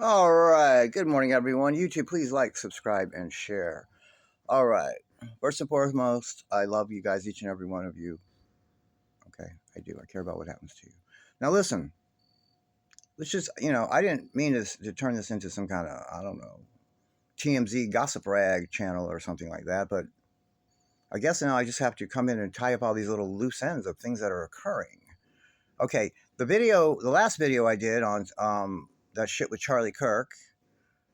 All right. Good morning, everyone. YouTube, please like, subscribe, and share. All right. First and foremost, I love you guys, each and every one of you. Okay, I do. I care about what happens to you. Now, listen. Let's just, I didn't mean to turn this into some kind of, I don't know, TMZ gossip rag channel or something like that. But I guess now I just have to come in and tie up all these little loose ends of things that are occurring. Okay, the last video I did on that shit with Charlie Kirk,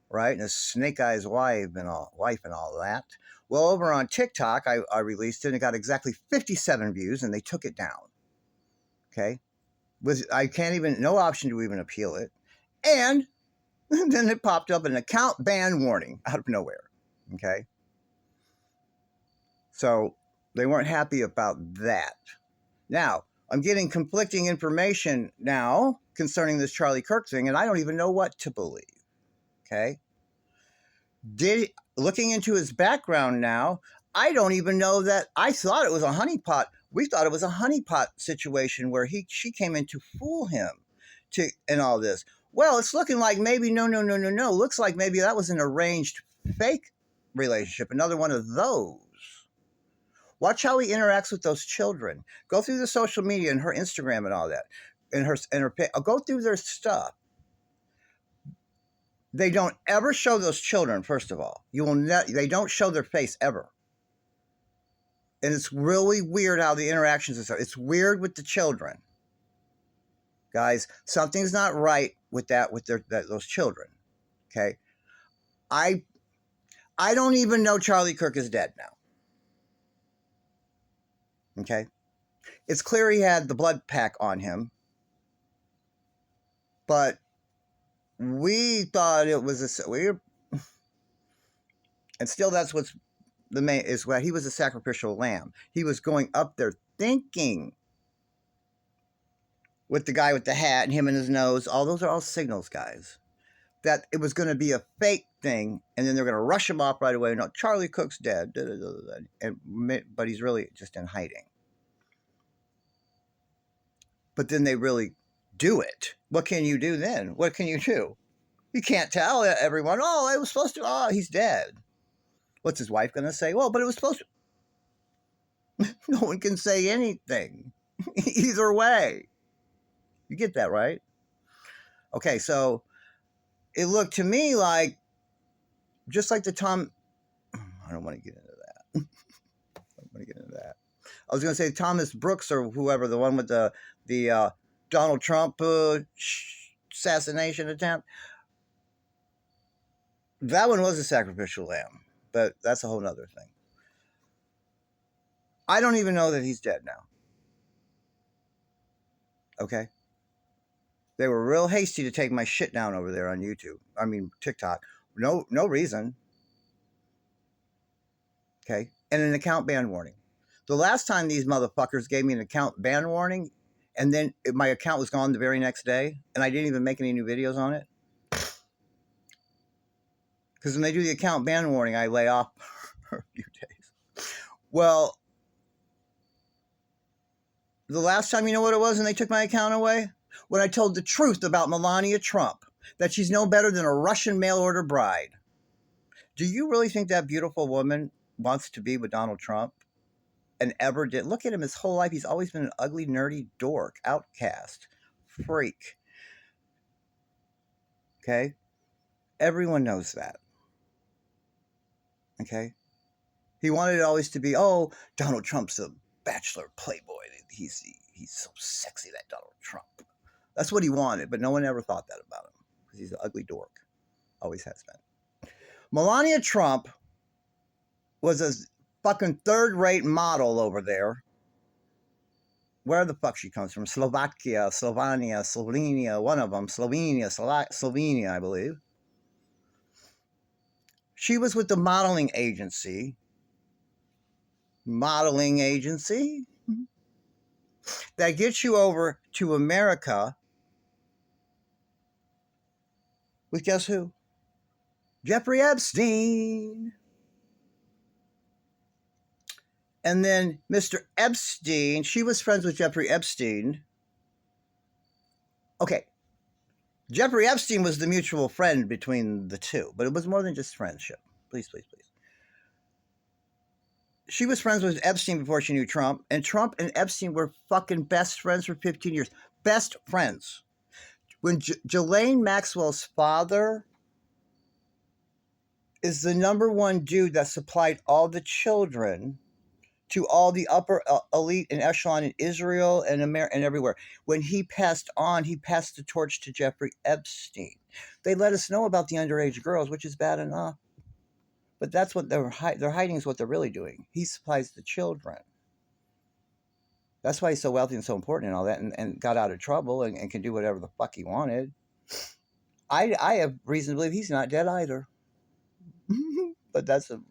right? And his snake eyes wife and all that. Well, over on TikTok, I released it and it got exactly 57 views, and they took it down. Okay, I can't even no option to even appeal it, and then it popped up an account ban warning out of nowhere. Okay, so they weren't happy about that. Now I'm getting conflicting information now concerning this Charlie Kirk thing, and I don't even know what to believe. Okay, looking into his background now, I don't even know that I thought it was a honeypot. We thought it was a honeypot situation where she came in to fool him and all this. Well, it's looking like maybe no. Looks like maybe that was an arranged fake relationship, another one of those. Watch how he interacts with those children. Go through the social media and her Instagram and all that, and her go through their stuff. They don't ever show those children. First of all, they don't show their face ever, and it's really weird how the interactions are. It's weird with the children, guys. Something's not right with those children. Okay, I don't even know Charlie Kirk is dead now. Okay, it's clear he had the blood pack on him, but we thought it was and still that's what's the main is what he was a sacrificial lamb. He was going up there thinking with the guy with the hat and him and his nose. All those are all signals, guys, that it was going to be a fake thing, and then they're going to rush him off right away. No, Charlie Cook's dead, but he's really just in hiding. But then they really do it. What can you do then? What can you do? You can't tell everyone, oh, I was supposed to, oh, he's dead. What's his wife going to say? Well, but it was supposed to. No one can say anything. Either way. You get that, right? Okay, so it looked to me like, just like the Tom, I don't want to get into that. I was going to say Thomas Brooks or whoever, the one with the Donald Trump assassination attempt. That one was a sacrificial lamb, but that's a whole other thing. I don't even know that he's dead now. Okay? They were real hasty to take my shit down over there on YouTube. I mean, TikTok. No reason. Okay? And an account ban warning. The last time these motherfuckers gave me an account ban warning, and then my account was gone the very next day, and I didn't even make any new videos on it. Because when they do the account ban warning, I lay off for a few days. Well, the last time, you know what it was when they took my account away? When I told the truth about Melania Trump, that she's no better than a Russian mail-order bride. Do you really think that beautiful woman wants to be with Donald Trump? And ever did? Look at him his whole life. He's always been an ugly, nerdy dork, outcast, freak. Okay? Everyone knows that. Okay? He wanted it always to be, oh, Donald Trump's a bachelor playboy. He's so sexy, that Donald Trump. That's what he wanted, but no one ever thought that about him because he's an ugly dork. Always has been. Melania Trump was a fucking third-rate model over there. Where the fuck she comes from? Slovakia, Slovenia, Slovenia, one of them. Slovenia, I believe. She was with the modeling agency. That gets you over to America with guess who? Jeffrey Epstein. And then Mr. Epstein, she was friends with Jeffrey Epstein. Okay. Jeffrey Epstein was the mutual friend between the two, but it was more than just friendship. Please, please, please. She was friends with Epstein before she knew Trump, and Trump and Epstein were fucking best friends for 15 years. Best friends. When Ghislaine Maxwell's father is the number one dude that supplied all the children to all the upper elite and echelon in Israel and America and everywhere. When he passed on, he passed the torch to Jeffrey Epstein. They let us know about the underage girls, which is bad enough. But that's what they're hiding is what they're really doing. He supplies the children. That's why he's so wealthy and so important and all that, and got out of trouble and can do whatever the fuck he wanted. I have reason to believe he's not dead either. But that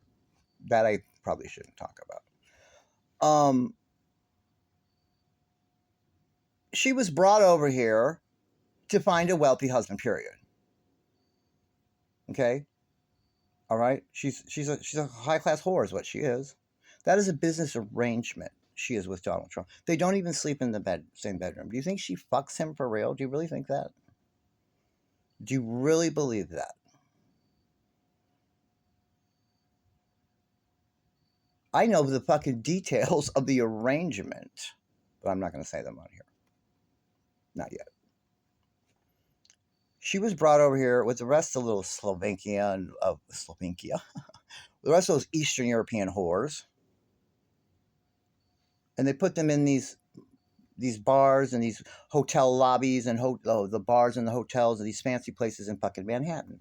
I probably shouldn't talk about. She was brought over here to find a wealthy husband, period. Okay? All right? She's a high-class whore is what she is. That is a business arrangement she is with Donald Trump. They don't even sleep in the same bedroom. Do you think she fucks him for real? Do you really think that? Do you really believe that? I know the fucking details of the arrangement, but I'm not going to say them on here. Not yet. She was brought over here with the rest of the little Slovakia, the rest of those Eastern European whores, and they put them in these bars and these hotel lobbies and the bars and the hotels and these fancy places in fucking Manhattan.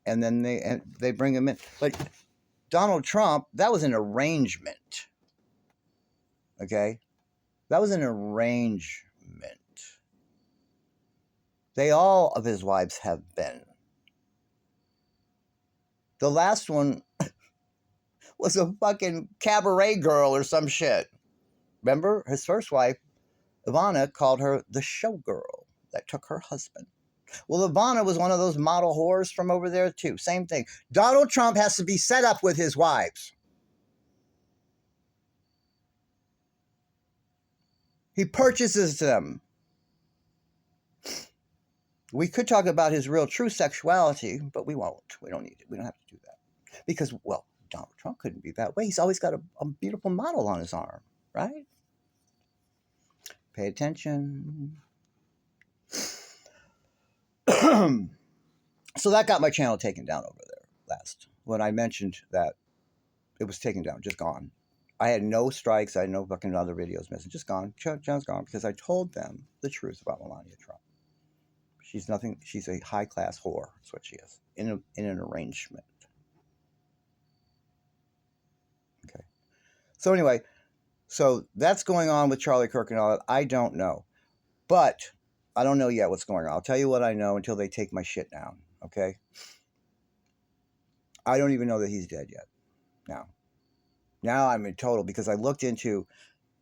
And then they bring them in. But Donald Trump, that was an arrangement. Okay? That was an arrangement. All of his wives have been. The last one was a fucking cabaret girl or some shit. Remember? His first wife, Ivana, called her the showgirl that took her husband. Well, Ivana was one of those model whores from over there, too. Same thing. Donald Trump has to be set up with his wives. He purchases them. We could talk about his real true sexuality, but we won't. We don't need it. We don't have to do that. Because, well, Donald Trump couldn't be that way. He's always got a beautiful model on his arm, right? Pay attention. So that got my channel taken down over there last. When I mentioned that it was taken down, just gone. I had no strikes. I had no fucking other videos missing. Just gone. Channel's gone because I told them the truth about Melania Trump. She's nothing. She's a high-class whore. That's what she is. In an arrangement. Okay. So anyway, so that's going on with Charlie Kirk and all that. I don't know. But I don't know yet what's going on. I'll tell you what I know until they take my shit down. Okay? I don't even know that he's dead yet. Now I'm in total because I looked into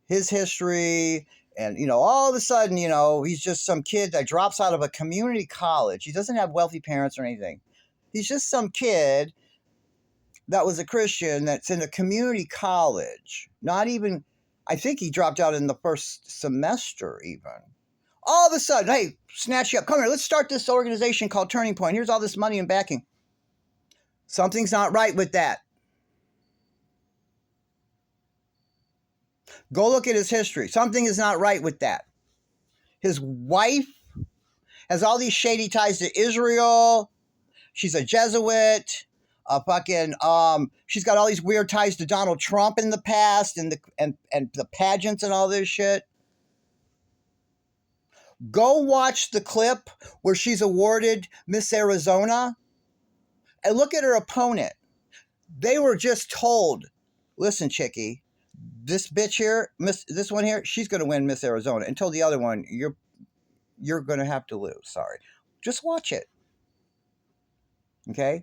his history and, all of a sudden, he's just some kid that drops out of a community college. He doesn't have wealthy parents or anything. He's just some kid that was a Christian that's in a community college. Not even, I think he dropped out in the first semester even. All of a sudden, hey, snatch you up. Come here, let's start this organization called Turning Point. Here's all this money and backing. Something's not right with that. Go look at his history. Something is not right with that. His wife has all these shady ties to Israel. She's a Jesuit. She's got all these weird ties to Donald Trump in the past and the pageants and all this shit. Go watch the clip where she's awarded Miss Arizona and look at her opponent. They were just told, listen, chickie, this bitch here, this one here, she's going to win Miss Arizona. Until the other one, you're going to have to lose. Sorry. Just watch it. Okay?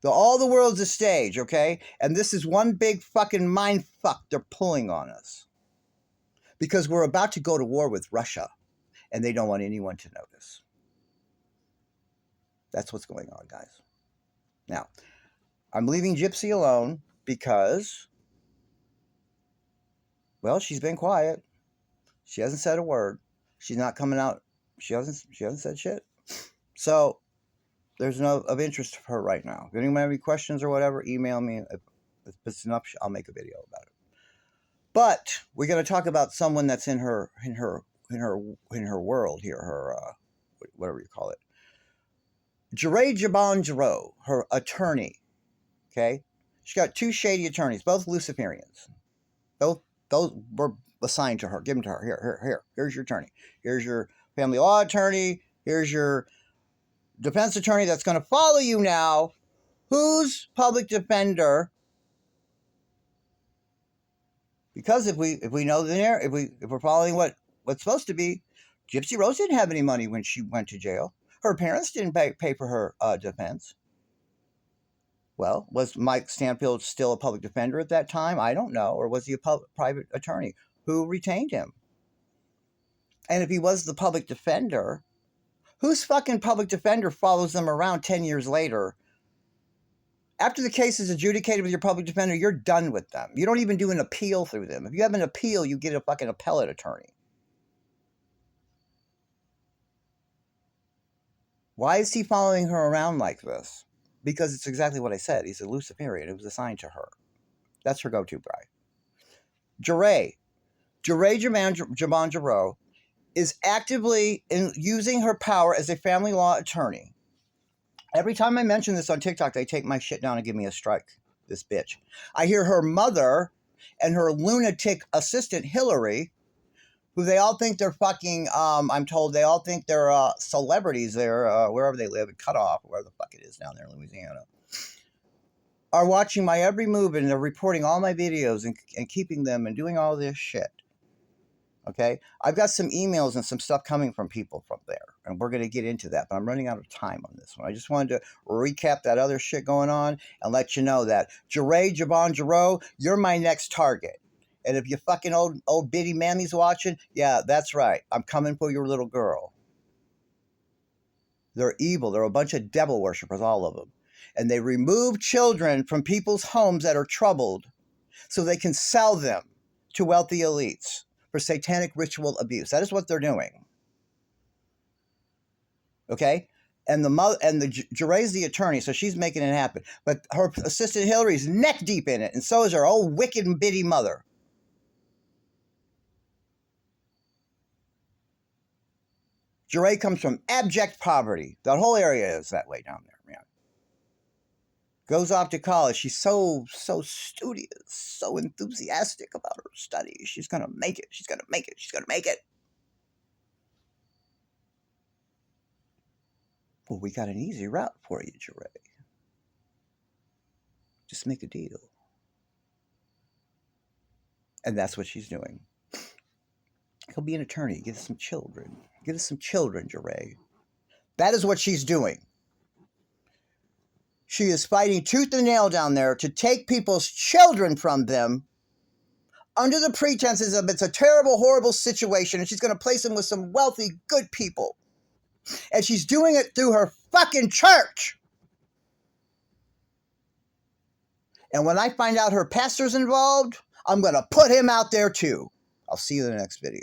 All the world's a stage, okay? And this is one big fucking mind fuck they're pulling on us. Because we're about to go to war with Russia. And they don't want anyone to know this. That's what's going on, guys. Now, I'm leaving Gypsy alone because, well, she's been quiet. She hasn't said a word. She's not coming out. She hasn't said shit. So there's no of interest of her right now. If anyone have any questions or whatever, email me. If it's enough, I'll make a video about it. But we're going to talk about someone that's in her world here, her whatever you call it. Jeray Jabon Jarreau, her attorney. Okay, she got two shady attorneys, both Luciferians. Both those were assigned to her, given to her. Here. Here's your attorney. Here's your family law attorney. Here's your defense attorney that's going to follow you now. Who's public defender? Because if we know the narrative, if we're following what's supposed to be, Gypsy Rose didn't have any money when she went to jail. Her parents didn't pay for her defense. Well, was Mike Stanfield still a public defender at that time? I don't know. Or was he a private attorney? Who retained him? And if he was the public defender, whose fucking public defender follows them around 10 years later? After the case is adjudicated with your public defender, you're done with them. You don't even do an appeal through them. If you have an appeal, you get a fucking appellate attorney. Why is he following her around like this? Because it's exactly what I said. He's a Luciferian. It was assigned to her. That's her go-to guy. Jeray Jabon Jarreau is actively using her power as a family law attorney. Every time I mention this on TikTok, they take my shit down and give me a strike. This bitch. I hear her mother and her lunatic assistant, Hillary, who they all think they're fucking, I'm told they all think they're celebrities there, wherever they live, in Cutoff, wherever the fuck it is down there in Louisiana, are watching my every move and they're reporting all my videos and keeping them and doing all this shit. Okay? I've got some emails and some stuff coming from people from there, and we're going to get into that, but I'm running out of time on this one. I just wanted to recap that other shit going on and let you know that Jeray Jabon Jarreau, you're my next target. And if you fucking old bitty mammies watching, yeah, that's right. I'm coming for your little girl. They're evil. They're a bunch of devil worshippers, all of them. And they remove children from people's homes that are troubled so they can sell them to wealthy elites for satanic ritual abuse. That is what they're doing. Okay? And Jeray's the attorney, so she's making it happen. But her assistant Hillary's neck deep in it, and so is her old wicked and bitty mother. Jeray comes from abject poverty. That whole area is that way down there, man. Goes off to college. She's so studious, so enthusiastic about her studies. She's going to make it. She's going to make it. She's going to make it. Well, we got an easy route for you, Jeray. Just make a deal. And that's what she's doing. He'll be an attorney. Get us some children. Get us some children, Jeray. That is what she's doing. She is fighting tooth and nail down there to take people's children from them under the pretenses of it's a terrible, horrible situation, and she's going to place them with some wealthy, good people. And she's doing it through her fucking church. And when I find out her pastor's involved, I'm going to put him out there too. I'll see you in the next video.